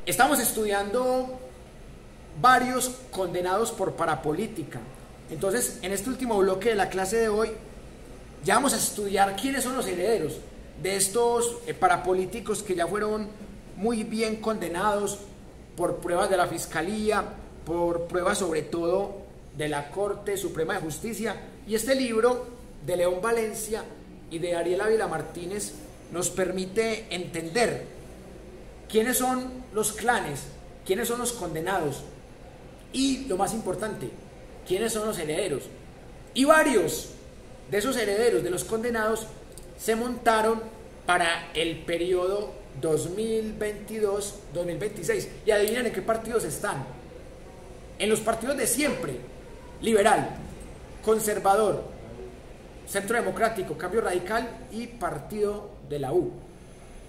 Estamos estudiando varios condenados por parapolítica. Entonces, en este último bloque de la clase de hoy, ya vamos a estudiar quiénes son los herederos de estos parapolíticos que ya fueron muy bien condenados por pruebas de la Fiscalía, por pruebas sobre todo de la Corte Suprema de Justicia. Y este libro de León Valencia y de Ariel Ávila Martínez nos permite entender quiénes son los clanes, quiénes son los condenados y, lo más importante, quiénes son los herederos. Y varios de esos herederos de los condenados se montaron para el periodo 2022-2026. Y adivinen en qué partidos están. En los partidos de siempre: Liberal, Conservador, Centro Democrático, Cambio Radical y Partido de la U.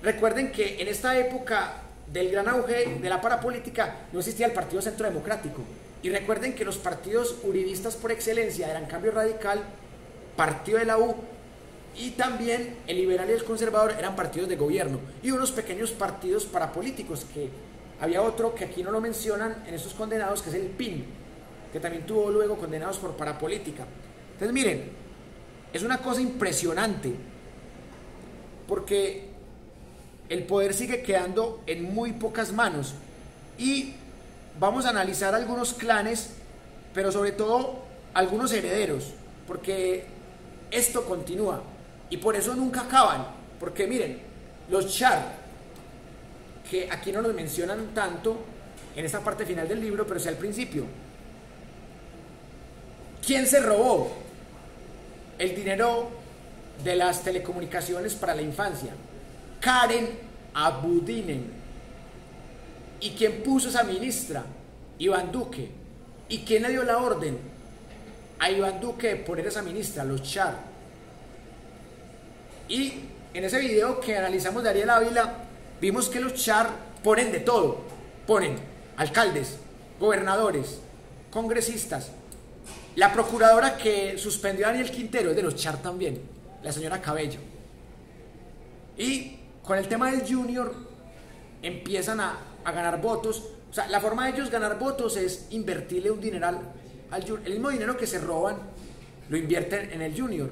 Recuerden que en esta época del gran auge de la parapolítica no existía el Partido Centro Democrático. Y recuerden que los partidos uribistas por excelencia eran Cambio Radical, Partido de la U, y también el Liberal y el Conservador eran partidos de gobierno, y unos pequeños partidos parapolíticos, que había otro que aquí no lo mencionan en estos condenados, que es el PIN, que también tuvo luego condenados por parapolítica. Entonces miren, es una cosa impresionante, porque el poder sigue quedando en muy pocas manos, y vamos a analizar algunos clanes, pero sobre todo algunos herederos, porque esto continúa y por eso nunca acaban. Porque miren, los Char, que aquí no los mencionan tanto en esta parte final del libro, pero sí al principio. ¿Quién se robó el dinero de las telecomunicaciones para la infancia? Karen Abudinen. ¿Y quién puso esa ministra? Iván Duque. ¿Y quién le dio la orden a Iván Duque de poner esa ministra? Los Char. Y en ese video que analizamos de Ariel Ávila, vimos que los Char ponen de todo. Ponen alcaldes, gobernadores, congresistas. La procuradora que suspendió a Daniel Quintero es de los Char también, la señora Cabello. Y con el tema del Junior empiezan a ganar votos. O sea, la forma de ellos ganar votos es invertirle un dineral al Junior. El mismo dinero que se roban lo invierten en el Junior.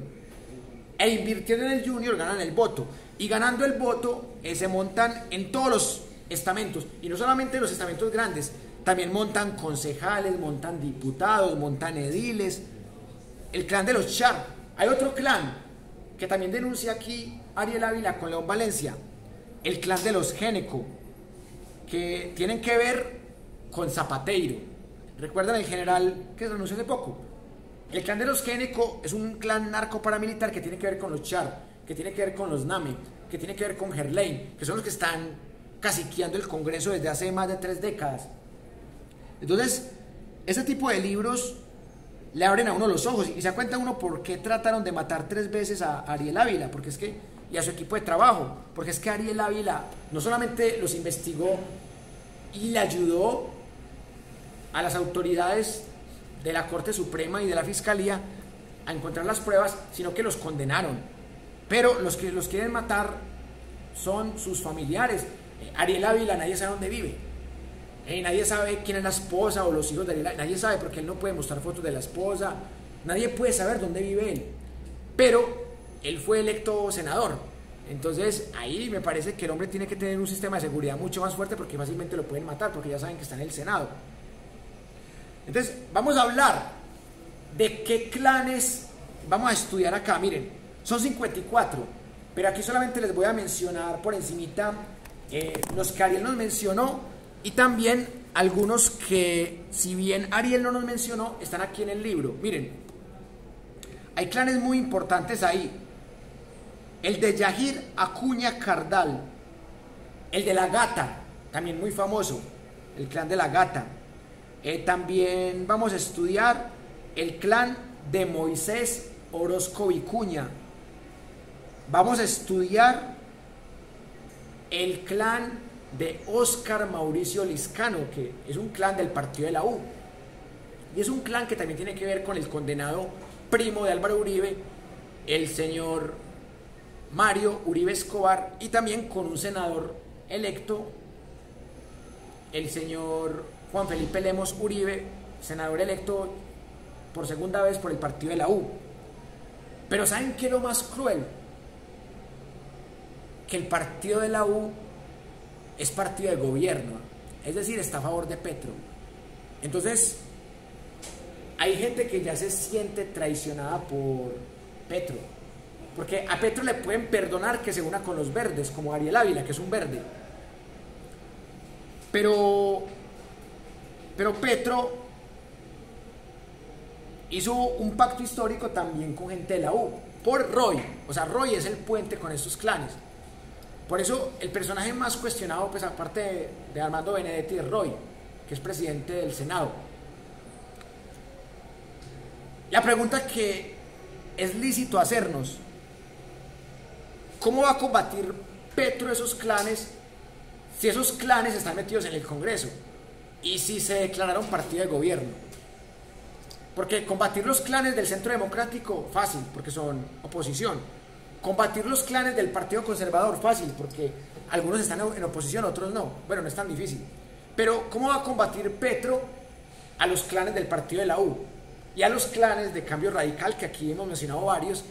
E invirtiendo en el Junior ganan el voto. Y ganando el voto se montan en todos los estamentos. Y no solamente en los estamentos grandes, también montan concejales, montan diputados, montan ediles. El clan de los Char. Hay otro clan que también denuncia aquí Ariel Ávila con León Valencia: el clan de los Géneco, que tienen que ver con Zapateiro. ¿Recuerdan el general que renunció hace poco? El clan de los Géneco es un clan narco paramilitar que tiene que ver con los Char, que tiene que ver con los Name, que tiene que ver con Gerlain, que son los que están caciqueando el Congreso desde hace más de 3 décadas. Entonces, ese tipo de libros le abren a uno los ojos y se da cuenta uno por qué trataron de matar 3 veces a Ariel Ávila, porque es que, y a su equipo de trabajo, porque es que Ariel Ávila no solamente los investigó y le ayudó a las autoridades de la Corte Suprema y de la Fiscalía a encontrar las pruebas, sino que los condenaron. Pero los que los quieren matar son sus familiares. Ariel Ávila nadie sabe dónde vive, nadie sabe quién es la esposa o los hijos de Ariel Ávila, nadie sabe, porque él no puede mostrar fotos de la esposa, nadie puede saber dónde vive él, pero él fue electo senador. Entonces ahí me parece que el hombre tiene que tener un sistema de seguridad mucho más fuerte, porque fácilmente lo pueden matar, porque ya saben que está en el Senado. Entonces vamos a hablar de qué clanes vamos a estudiar acá. Miren, son 54, pero aquí solamente les voy a mencionar por encimita los que Ariel nos mencionó, y también algunos que, si bien Ariel no nos mencionó, están aquí en el libro. Miren, hay clanes muy importantes ahí: el de Yajir Acuña Cardal, el de la Gata, también muy famoso, el clan de la Gata. También vamos a estudiar el clan de Moisés Orozco Vicuña. Vamos a estudiar el clan de Óscar Mauricio Liscano, que es un clan del Partido de la U. Y es un clan que también tiene que ver con el condenado primo de Álvaro Uribe, el señor Mario Uribe Escobar, y también con un senador electo el señor Juan Felipe Lemos Uribe, senador electo por segunda vez por el partido de la U. Pero ¿saben qué es lo más cruel? Que el partido de la U es partido de gobierno, es decir, está a favor de Petro. Entonces, hay gente que ya se siente traicionada por Petro, porque a Petro le pueden perdonar que se una con los verdes, como Ariel Ávila, que es un verde. Pero Petro hizo un pacto histórico también con gente de la U, por Roy. O sea, Roy es el puente con estos clanes. Por eso el personaje más cuestionado, pues aparte de Armando Benedetti, es Roy, que es presidente del Senado. La pregunta que es lícito hacernos: ¿cómo va a combatir Petro esos clanes si esos clanes están metidos en el Congreso y si se declararon partido de gobierno? Porque combatir los clanes del Centro Democrático, fácil, porque son oposición. Combatir los clanes del Partido Conservador, fácil, porque algunos están en oposición, otros no. Bueno, no es tan difícil. Pero ¿cómo va a combatir Petro a los clanes del partido de la U? Y a los clanes de Cambio Radical, que aquí hemos mencionado varios,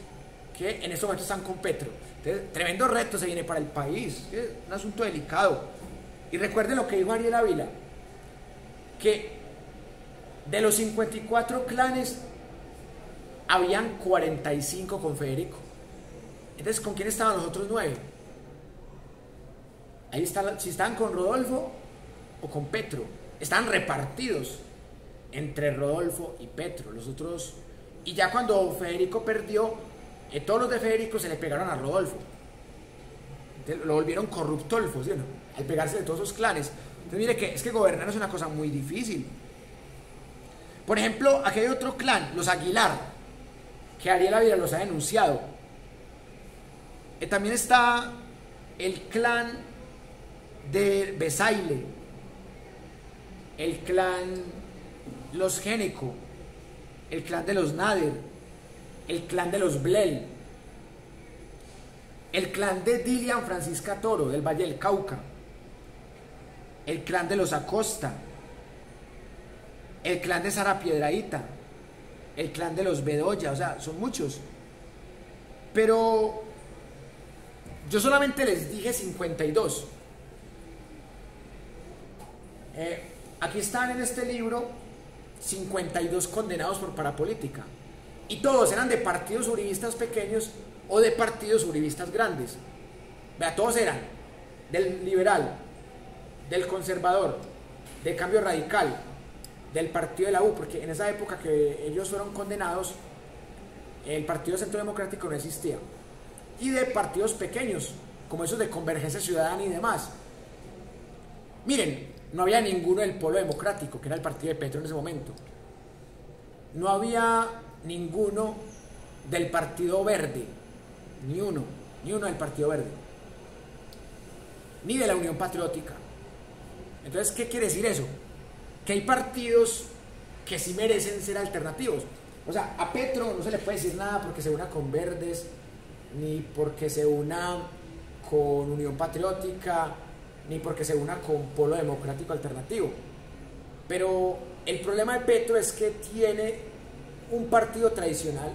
que en estos momentos están con Petro. Entonces, tremendo reto se viene para el país. Es un asunto delicado. Y recuerden lo que dijo Ariel Ávila, que de los 54 clanes, habían 45 con Federico. Entonces, ¿con quién estaban los otros 9? Ahí están, si estaban con Rodolfo o con Petro. Estaban repartidos entre Rodolfo y Petro. Los otros, y ya cuando Federico perdió, todos los de Federico se le pegaron a Rodolfo. Entonces, lo volvieron corruptolfo, ¿sí o no? Al pegarse de todos esos clanes. Entonces, mire que es que gobernar es una cosa muy difícil. Por ejemplo, aquí hay otro clan, los Aguilar, que Ariel Ávila los ha denunciado. También está el clan de Besaile, el clan los Géneco, el clan de los Nader, el clan de los Blel, el clan de Dilian Francisca Toro del Valle del Cauca, el clan de los Acosta, el clan de Sara Piedrahíta, el clan de los Bedoya. O sea, son muchos. Pero yo solamente les dije 52. Aquí están en este libro 52 condenados por parapolítica. Y todos eran de partidos uribistas pequeños o de partidos uribistas grandes. Vea, todos eran del liberal, del conservador, del Cambio Radical, del partido de la U, porque en esa época que ellos fueron condenados, el Partido Centro Democrático no existía, y de partidos pequeños, como esos de Convergencia Ciudadana y demás. Miren, no había ninguno del Polo Democrático, que era el partido de Petro en ese momento. No había ninguno del Partido Verde, ni uno del Partido Verde, ni de la Unión Patriótica. Entonces, ¿qué quiere decir eso? Que hay partidos que sí merecen ser alternativos. O sea, a Petro no se le puede decir nada porque se una con Verdes, ni porque se una con Unión Patriótica, ni porque se una con Polo Democrático Alternativo. Pero el problema de Petro es que tiene un partido tradicional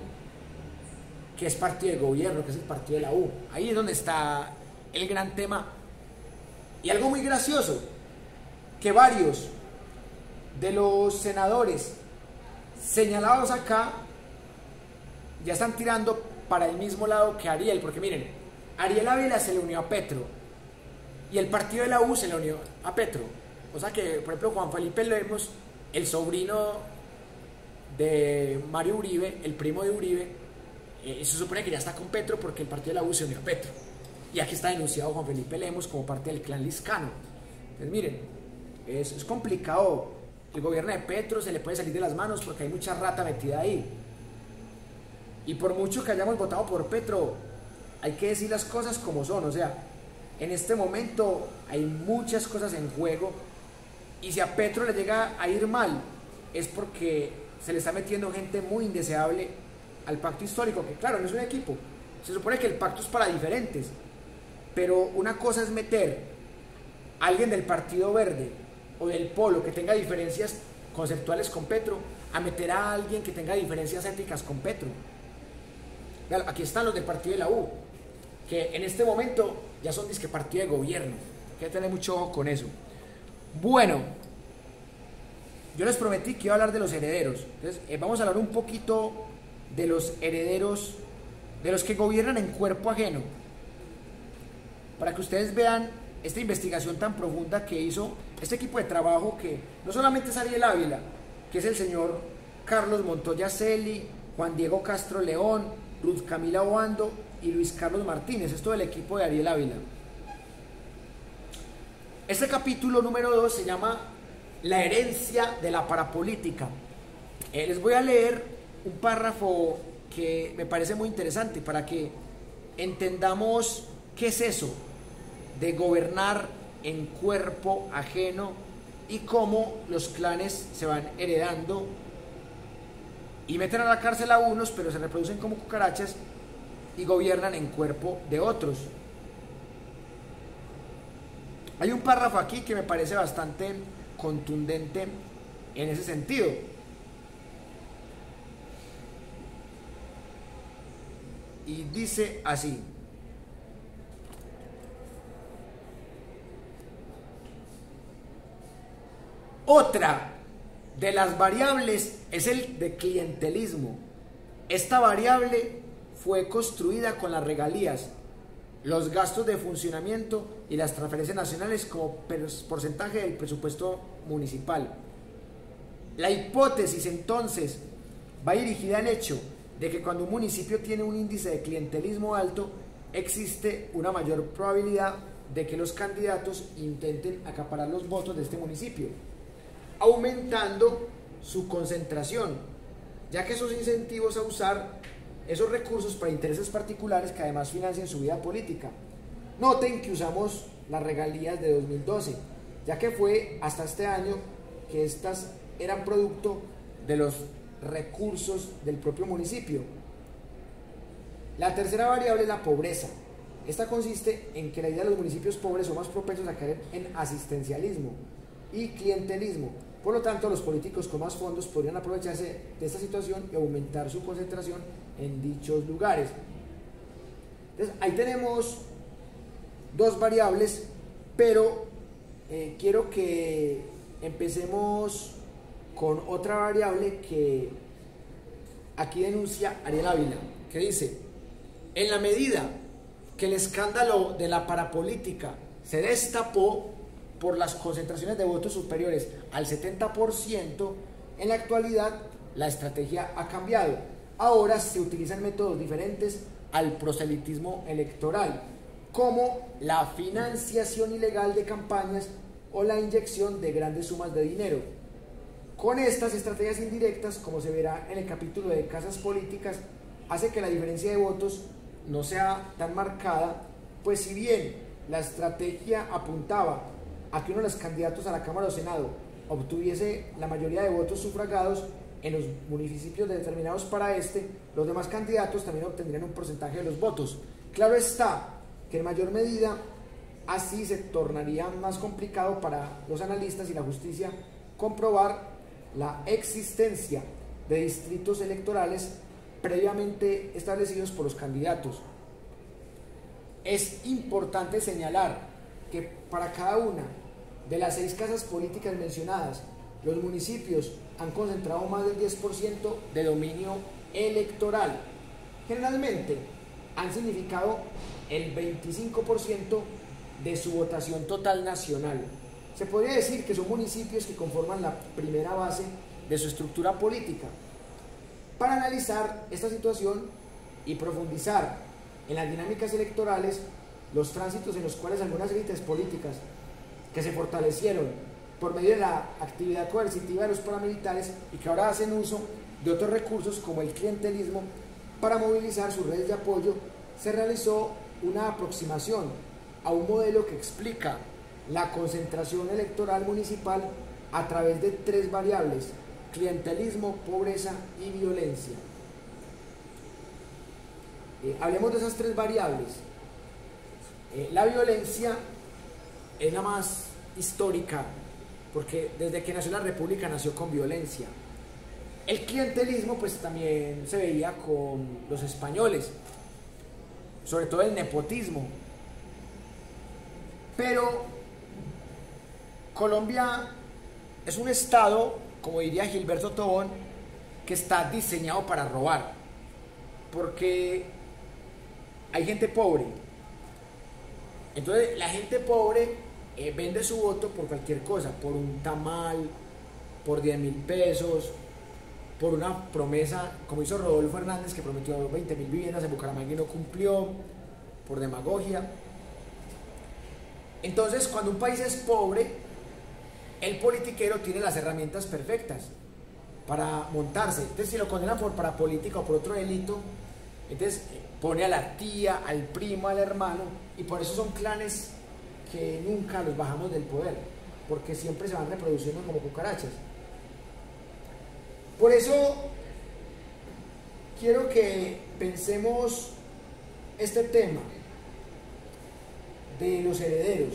que es partido de gobierno, que es el partido de la U. Ahí es donde está el gran tema. Y algo muy gracioso, que varios de los senadores señalados acá ya están tirando para el mismo lado que Ariel, porque miren, Ariel Ávila se le unió a Petro y el partido de la U se le unió a Petro. O sea que, por ejemplo, Juan Felipe Lemos, el sobrino de Mario Uribe, el primo de Uribe, se supone que ya está con Petro porque el partido de la U se unió a Petro. Y aquí está denunciado Juan Felipe Lemos como parte del clan Liscano. Entonces miren, es complicado. El gobierno de Petro se le puede salir de las manos porque hay mucha rata metida ahí. Y por mucho que hayamos votado por Petro, hay que decir las cosas como son. O sea, en este momento hay muchas cosas en juego, y si a Petro le llega a ir mal es porque se le está metiendo gente muy indeseable al pacto histórico, que claro, no es un equipo. Se supone que el pacto es para diferentes, pero una cosa es meter a alguien del Partido Verde o del Polo que tenga diferencias conceptuales con Petro a meter a alguien que tenga diferencias éticas con Petro. Vean, aquí están los del partido de la U, que en este momento ya son disque partido de gobierno. Hay que tener mucho ojo con eso. Bueno, yo les prometí que iba a hablar de los herederos. Entonces, vamos a hablar un poquito de los herederos, de los que gobiernan en cuerpo ajeno, para que ustedes vean esta investigación tan profunda que hizo este equipo de trabajo, que no solamente es Ariel Ávila, que es el señor Carlos Montoya Celi, Juan Diego Castro León, Ruth Camila Obando y Luis Carlos Martínez, esto del equipo de Ariel Ávila. Este capítulo número 2 se llama La herencia de la parapolítica. Les voy a leer un párrafo que me parece muy interesante para que entendamos qué es eso de gobernar en cuerpo ajeno y cómo los clanes se van heredando y meten a la cárcel a unos, pero se reproducen como cucarachas y gobiernan en cuerpo de otros. Hay un párrafo aquí que me parece bastante contundente en ese sentido. Y dice así: otra de las variables es el de clientelismo. Esta variable fue construida con las regalías, los gastos de funcionamiento y las transferencias nacionales como porcentaje del presupuesto municipal. La hipótesis entonces va dirigida al hecho de que cuando un municipio tiene un índice de clientelismo alto, existe una mayor probabilidad de que los candidatos intenten acaparar los votos de este municipio, aumentando su concentración, ya que esos incentivos a usar esos recursos para intereses particulares que además financian su vida política. Noten que usamos las regalías de 2012, ya que fue hasta este año que estas eran producto de los recursos del propio municipio. La tercera variable es la pobreza. Esta consiste en que la idea de los municipios pobres son más propensos a caer en asistencialismo y clientelismo. Por lo tanto, los políticos con más fondos podrían aprovecharse de esta situación y aumentar su concentración en dichos lugares. Entonces, ahí tenemos dos variables, pero quiero que empecemos con otra variable que aquí denuncia Ariel Ávila, que dice: en la medida que el escándalo de la parapolítica se destapó por las concentraciones de votos superiores al 70%, en la actualidad la estrategia ha cambiado. Ahora se utilizan métodos diferentes al proselitismo electoral, como la financiación ilegal de campañas o la inyección de grandes sumas de dinero. Con estas estrategias indirectas, como se verá en el capítulo de casas políticas, hace que la diferencia de votos no sea tan marcada, pues si bien la estrategia apuntaba a que uno de los candidatos a la Cámara o Senado obtuviese la mayoría de votos sufragados en los municipios determinados para los demás candidatos también obtendrían un porcentaje de los votos. Claro está que en mayor medida así se tornaría más complicado para los analistas y la justicia comprobar la existencia de distritos electorales previamente establecidos por los candidatos. Es importante señalar que para cada una de las 6 casas políticas mencionadas, los municipios han concentrado más del 10% de dominio electoral. Generalmente han significado el 25% de su votación total nacional. Se podría decir que son municipios que conforman la primera base de su estructura política. Para analizar esta situación y profundizar en las dinámicas electorales, los tránsitos en los cuales algunas élites políticas que se fortalecieron por medio de la actividad coercitiva de los paramilitares y que ahora hacen uso de otros recursos como el clientelismo para movilizar sus redes de apoyo, se realizó una aproximación a un modelo que explica la concentración electoral municipal a través de 3 variables: clientelismo, pobreza y violencia. Hablemos de esas 3 variables. La violencia es la más histórica, porque desde que nació la República nació con violencia. El clientelismo pues también se veía con los españoles, sobre todo el nepotismo. Pero Colombia es un estado, como diría Gilberto Tobón, que está diseñado para robar, porque hay gente pobre. Entonces la gente pobre vende su voto por cualquier cosa, por un tamal, por 10.000 pesos, por una promesa, como hizo Rodolfo Hernández, que prometió 20.000 viviendas en Bucaramanga y no cumplió, por demagogia. Entonces, cuando un país es pobre, el politiquero tiene las herramientas perfectas para montarse. Entonces, si lo condenan por parapolítica o por otro delito, entonces pone a la tía, al primo, al hermano, y por eso son clanes que nunca los bajamos del poder, porque siempre se van reproduciendo como cucarachas. Por eso quiero que pensemos este tema de los herederos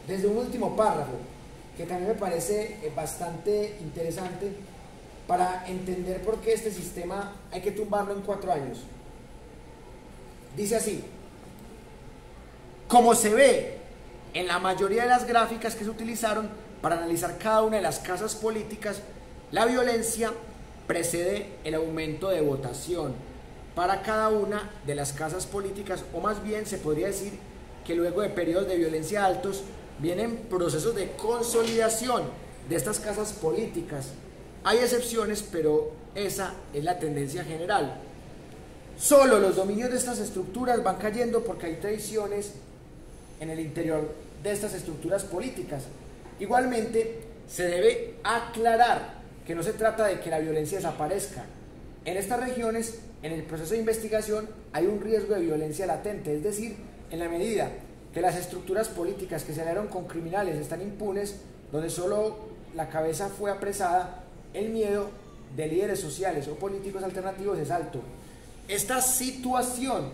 desde un último párrafo que también me parece bastante interesante para entender por qué este sistema hay que tumbarlo en 4 años. Dice así: como se ve en la mayoría de las gráficas que se utilizaron para analizar cada una de las casas políticas, la violencia precede el aumento de votación para cada una de las casas políticas, o más bien se podría decir que luego de periodos de violencia altos vienen procesos de consolidación de estas casas políticas. Hay excepciones, pero esa es la tendencia general. Solo los dominios de estas estructuras van cayendo porque hay traiciones en el interior de estas estructuras políticas. Igualmente, se debe aclarar que no se trata de que la violencia desaparezca. En estas regiones, en el proceso de investigación, hay un riesgo de violencia latente, es decir, en la medida que las estructuras políticas que se aliaron con criminales están impunes, donde solo la cabeza fue apresada, el miedo de líderes sociales o políticos alternativos es alto. Esta situación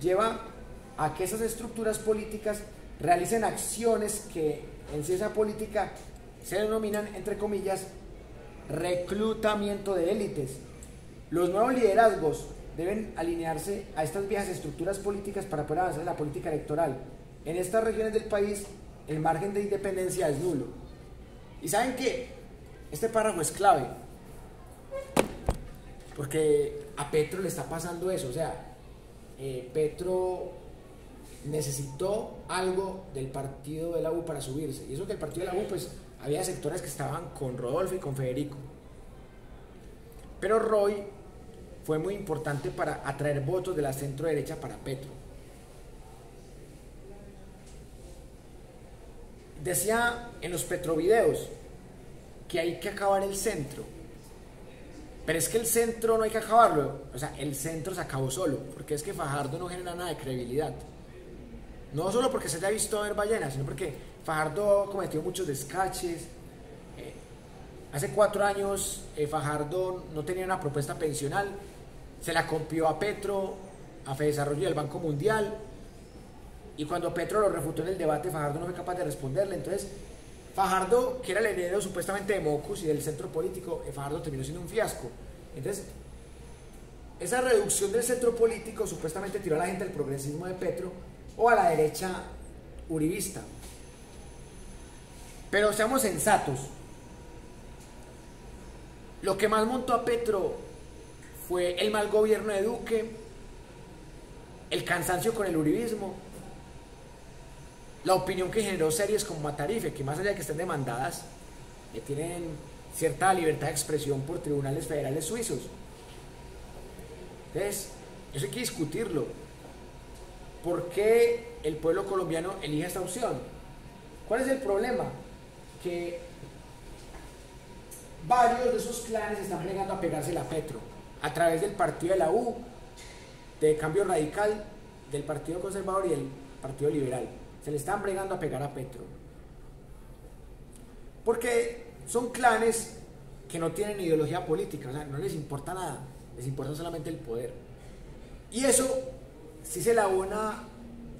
lleva a que esas estructuras políticas realicen acciones que en ciencia política se denominan, entre comillas, reclutamiento de élites. Los nuevos liderazgos deben alinearse a estas viejas estructuras políticas para poder avanzar en la política electoral. En estas regiones del país, el margen de independencia es nulo. ¿Y saben qué? Este párrafo es clave, porque a Petro le está pasando eso. O sea, Petro necesitó algo del partido de la U para subirse, y eso que el partido de la U, pues había sectores que estaban con Rodolfo y con Federico, pero Roy fue muy importante para atraer votos de la centro derecha para Petro. Decía en los Petrovideos que hay que acabar el centro, pero es que el centro no hay que acabarlo. O sea, el centro se acabó solo, porque es que Fajardo no genera nada de credibilidad. No solo porque se haya visto ver ballenas, sino porque Fajardo cometió muchos descaches. Hace 4 años Fajardo no tenía una propuesta pensional, se la copió a Petro, a Fedesarrollo y al Banco Mundial, y cuando Petro lo refutó en el debate, Fajardo no fue capaz de responderle. Entonces Fajardo, que era el heredero supuestamente de Mocus y del centro político, Fajardo terminó siendo un fiasco. Entonces esa reducción del centro político supuestamente tiró a la gente al progresismo de Petro o a la derecha uribista. Pero seamos sensatos, lo que más montó a Petro fue el mal gobierno de Duque, el cansancio con el uribismo, la opinión que generó series como Matarife, que más allá de que estén demandadas, tienen cierta libertad de expresión por tribunales federales suizos. Entonces, eso hay que discutirlo. ¿Por qué el pueblo colombiano elige esta opción? ¿Cuál es el problema? Que varios de esos clanes están plegando a pegársela a Petro a través del partido de la U, de Cambio Radical, del Partido Conservador y del Partido Liberal. Se le están bregando a pegar a Petro, porque son clanes que no tienen ideología política. O sea, no les importa nada, les importa solamente el poder. Y eso sí se le abona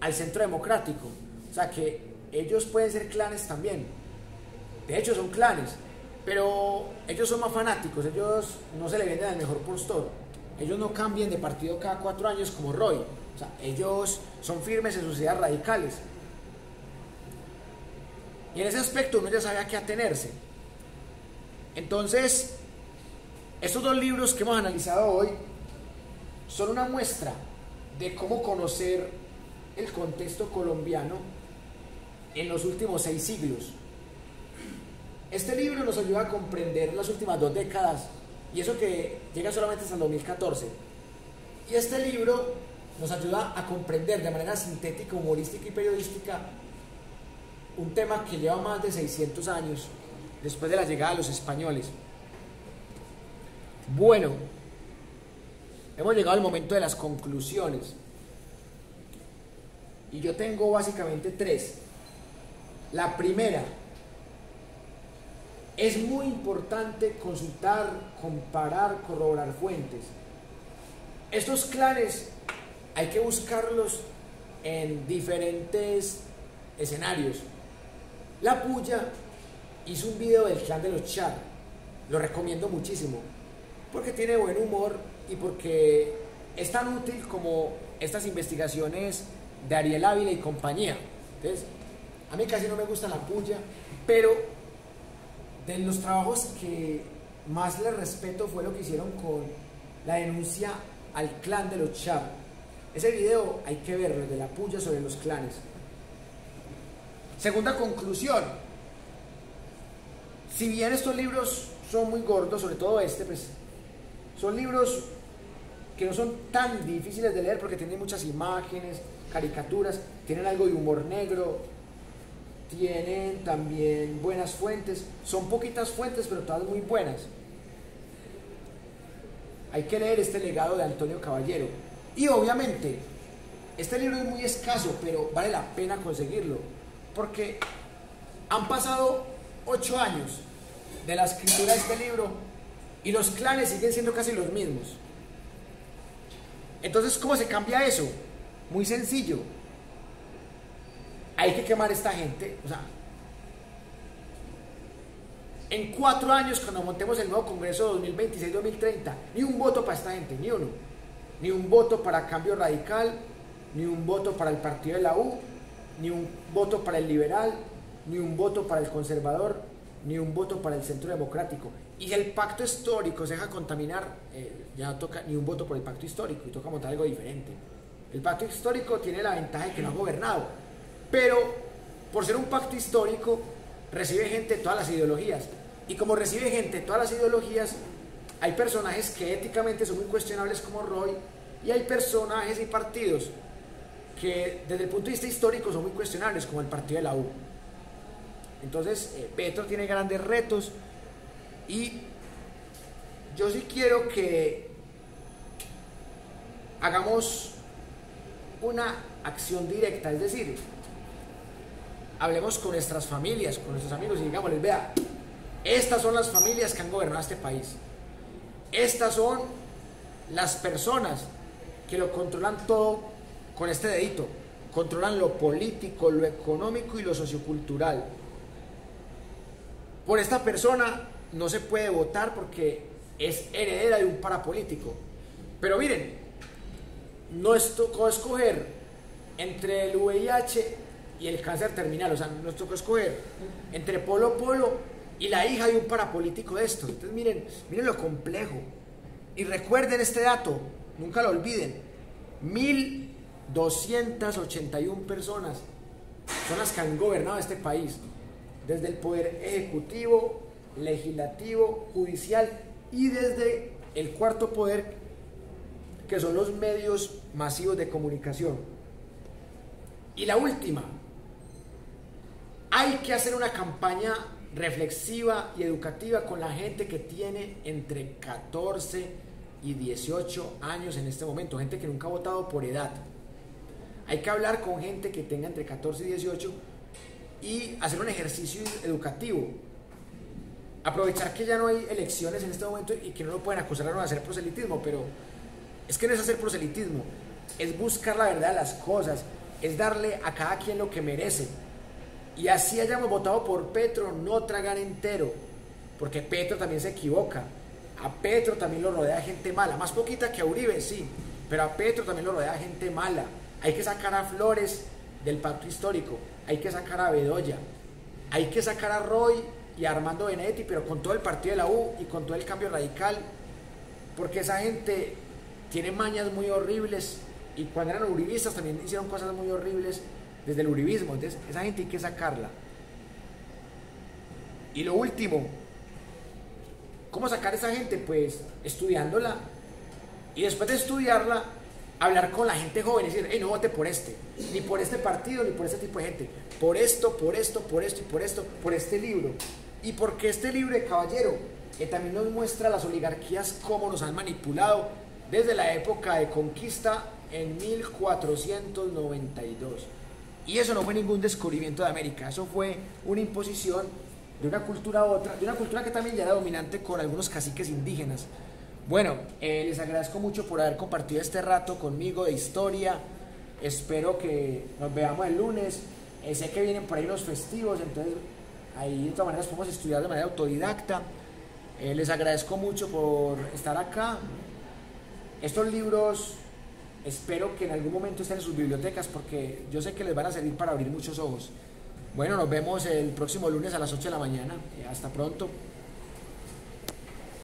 al centro democrático. O sea, que ellos pueden ser clanes también, De hecho son clanes, pero ellos son más fanáticos, ellos no se le venden al mejor postor, ellos no cambian de partido cada 4 años como Roy, o sea, ellos son firmes en sus ideas radicales. Y en ese aspecto uno ya sabe a qué atenerse. Entonces, estos 2 libros que hemos analizado hoy son una muestra de cómo conocer el contexto colombiano en los últimos 6 siglos. Este libro nos ayuda a comprender las últimas 2 décadas, y eso que llega solamente hasta el 2014. Y este libro nos ayuda a comprender de manera sintética, humorística y periodística un tema que lleva más de 600 años después de la llegada de los españoles. Bueno, hemos llegado al momento de las conclusiones. Y yo tengo básicamente 3. La primera, es muy importante consultar, comparar, corroborar fuentes. Estos clanes hay que buscarlos en diferentes escenarios. La Puya hizo un video del clan de los Char, lo recomiendo muchísimo, porque tiene buen humor y porque es tan útil como estas investigaciones de Ariel Ávila y compañía. Entonces, a mí casi no me gusta la Puya, pero de los trabajos que más les respeto fue lo que hicieron con la denuncia al clan de los Char. Ese video hay que verlo, el de la Puya sobre los clanes. Segunda conclusión, si bien estos libros son muy gordos, sobre todo este, pues son libros que no son tan difíciles de leer porque tienen muchas imágenes, caricaturas, tienen algo de humor negro, tienen también buenas fuentes, son poquitas fuentes pero todas muy buenas. Hay que leer este legado de Antonio Caballero. Y obviamente, este libro es muy escaso, pero vale la pena conseguirlo, porque han pasado 8 años de la escritura de este libro y los clanes siguen siendo casi los mismos. Entonces, ¿cómo se cambia eso? Muy sencillo. Hay que quemar a esta gente. O sea, en 4 años, cuando montemos el nuevo Congreso 2026-2030, ni un voto para esta gente, ni uno. Ni un voto para Cambio Radical, ni un voto para el partido de la U, ni un voto para el liberal, ni un voto para el conservador, ni un voto para el centro democrático. Y si el pacto histórico se deja contaminar, ya no toca ni un voto por el pacto histórico y toca montar algo diferente. El pacto histórico tiene la ventaja de que no ha gobernado, pero por ser un pacto histórico recibe gente de todas las ideologías, y como recibe gente de todas las ideologías, hay personajes que éticamente son muy cuestionables como Roy, y hay personajes y partidos que desde el punto de vista histórico son muy cuestionables, como el partido de la U. Entonces Petro tiene grandes retos, y yo sí quiero que hagamos una acción directa, es decir, hablemos con nuestras familias, con nuestros amigos y digámosles: vea, estas son las familias que han gobernado este país, estas son las personas que lo controlan todo con este dedito, controlan lo político, lo económico y lo sociocultural. Por esta persona no se puede votar porque es heredera de un parapolítico. Pero miren, no tocó escoger entre el VIH y el cáncer terminal, o sea, nos tocó escoger entre Polo Polo y la hija de un parapolítico de estos. Entonces miren lo complejo. Y recuerden este dato, nunca lo olviden: 1.281 personas son las que han gobernado este país, desde el poder ejecutivo, legislativo, judicial y desde el cuarto poder, que son los medios masivos de comunicación. Y la última, hay que hacer una campaña reflexiva y educativa con la gente que tiene entre 14 y 18 años en este momento, gente que nunca ha votado por edad. Hay que hablar con gente que tenga entre 14 y 18 y hacer un ejercicio educativo. Aprovechar que ya no hay elecciones en este momento y que no lo pueden acusar de hacer proselitismo, pero es que no es hacer proselitismo, es buscar la verdad de las cosas, es darle a cada quien lo que merece. y así hayamos votado por Petro, no tragar entero, porque Petro también se equivoca. A Petro también lo rodea gente mala, más poquita que a Uribe, sí, pero a Petro también lo rodea gente mala. Hay que sacar a Flores del pacto histórico, hay que sacar a Bedoya, hay que sacar a Roy y a Armando Benedetti, pero con todo el partido de la U y con todo el cambio radical, porque esa gente tiene mañas muy horribles y cuando eran uribistas también hicieron cosas muy horribles desde el uribismo. Entonces esa gente hay que sacarla. Y lo último, ¿cómo sacar a esa gente? Pues estudiándola, y después de estudiarla hablar con la gente joven y decir, hey, no vote por este, ni por este partido, ni por este tipo de gente, por esto, por esto, por esto y por esto, por este libro. Y porque este libro de Caballero, que también nos muestra las oligarquías cómo nos han manipulado desde la época de conquista en 1492. Y eso no fue ningún descubrimiento de América, eso fue una imposición de una cultura a otra, de una cultura que también ya era dominante con algunos caciques indígenas. Bueno, les agradezco mucho por haber compartido este rato conmigo de historia. Espero que nos veamos el lunes. Sé que vienen por ahí los festivos, entonces ahí de todas maneras podemos estudiar de manera autodidacta. Les agradezco mucho por estar acá. Estos libros espero que en algún momento estén en sus bibliotecas, porque yo sé que les van a servir para abrir muchos ojos. Bueno, nos vemos el próximo lunes a las 8 de la mañana. Hasta pronto.